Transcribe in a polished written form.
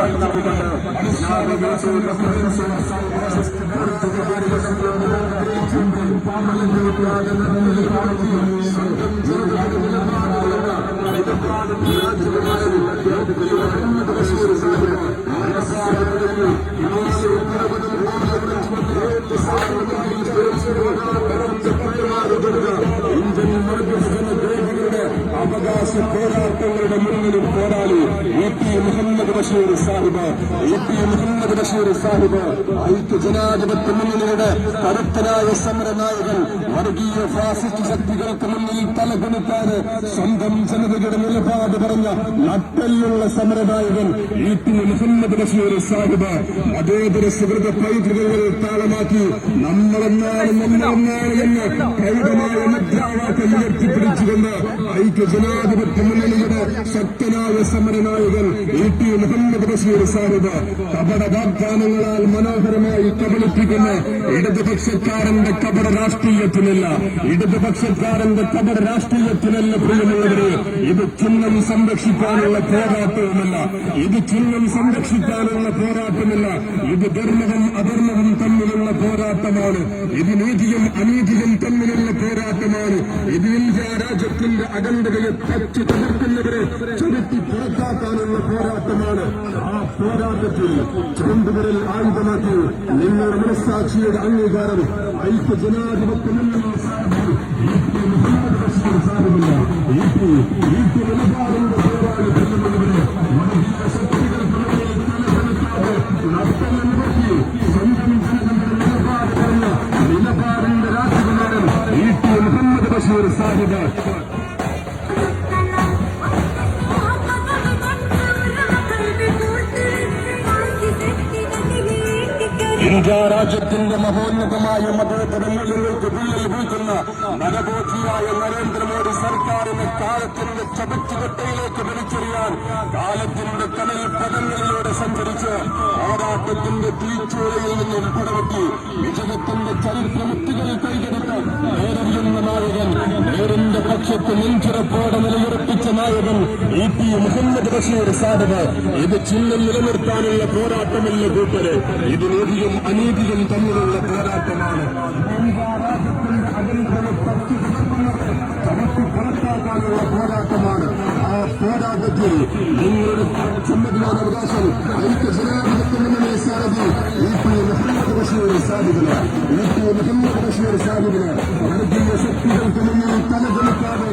നടത്തിക്കൊണ്ട് അവകാശ പോരാട്ടങ്ങളുടെ മുന്നിലും പോരാളി മുഹമ്മദ് ബഷീർ സാഹിബ് മുഹമ്മദ് ബഷീർ സാഹിബ് ഐക്യ ജനാധിപത്യ മുന്നണിയുടെ കരുത്തനായ സമരനായകൻ വർഗീയ ഫാസിസ്റ്റ് ശക്തികൾക്ക് മുന്നിൽ തലകുണിക്കാതെ സ്വന്തം ജനതയുടെ നിലപാട് പറഞ്ഞ നട്ടെല്ലുള്ള സമരനായകൻ മുഹമ്മദ് ബഷീർ സാഹിബ് അതേതര സുഹൃത പൈതൃകങ്ങൾ താളമാക്കി നമ്മളെന്നാണ് എന്ന് പ്രൗഢമായ മുദ്രാവാക്യം ഉയർത്തിപ്പിടിച്ചുകൊണ്ട് ഐക്യ ജനാധിപത്യ മുന്നണിയുടെ ശക്തനായ സമരനായകൻ മുഹമ്മദ് ബഷീർ സാഹിബ് കപട വാഗ്ദാനങ്ങളാൽ മനോഹരമായി കബളിപ്പിക്കുന്ന ഇടതുപക്ഷക്കാരന്റെ കപട രാഷ്ട്രീയത്തിനല്ല പ്രിയമുള്ളവരെ. ഇത് ചിഹ്നം സംരക്ഷിക്കാനുള്ള പോരാട്ടവുമല്ല, ഇത് ധർമ്മവും അധർമ്മവും തമ്മിലുള്ള പോരാട്ടമാണ്. ഇത് നീതിയും അനീതിയും തമ്മിലുള്ള പോരാട്ടമാണ്. ഇത് ഇന്ത്യ രാജ്യത്തിന്റെ അഖണ്ഡതയെ തച്ചു തകർക്കുന്നവരെ ചുരുട്ടി പുറത്താക്കാനുള്ള പോരാട്ടമാണ്. ആ പോരാട്ടത്തിൽ ചുണ്ടുവിരൽ ആയുധമാക്കി നിങ്ങളുടെ മനസ്സാക്ഷിയുടെ അംഗീകാരം ഐക്യ ജനാധിപത്യ നിലപാടിന്റെ പോരാളി തമ്മിലുള്ളവരെ ശക്തികൾ സ്വന്തം നിലപാടിന്റെ രാജകുമാരൻ മുഹമ്മദ് ബഷീർ സാഹിബ് ഇന്ത്യ രാജ്യത്തിന്റെ മഹോന്നതമായ മതേതര മൂല്യങ്ങൾക്ക് വിള്ളൽ വീഴ്ത്തുന്ന നരബോധിയായ നരേന്ദ്രമോദി സർക്കാരിനെ കാലത്തിന്റെ ചതുച്ചുകെട്ടയിലേക്ക് വലിച്ചെറിയാൻ കാലത്തിന്റെ കനൽ പദങ്ങളിലൂടെ സഞ്ചരിച്ച് പോരാട്ടത്തിന്റെ തീച്ചൂളയിൽ നിന്നും പടവെട്ടി വിജയത്തിന്റെ ചരിത്രമുക്തികളിൽ കൈകെടുത്ത് നേരെറിയുന്ന നായകൻ, നേരിന്റെ പക്ഷത്ത് നെഞ്ചിറപ്പോടെ നിലയുറപ്പിച്ച നായകൻ മുഹമ്മദ് ബഷീർ സാഹിബ്. ഇത് ചിഹ്നം നിലനിർത്താനുള്ള പോരാട്ടമല്ല കൂട്ടരെ, ഇത് നീതിയും അനീതിയും തമ്മിലുള്ള പോരാട്ടമാണ്. പുറത്താക്കാനുള്ള പോരാട്ടമാണ്. ആ പോരാട്ടത്തിൽ നിങ്ങളുടെ സമ്മതിദാനാവകാശം ഐക്യ ജനാധിപത്യ മുന്നണി സാരഥി മുഹമ്മദ് ബഷീർ സാഹിബിന് വർഗീയ ശക്തികൾക്ക് മുന്നിൽ തലകൊടുക്കാതെ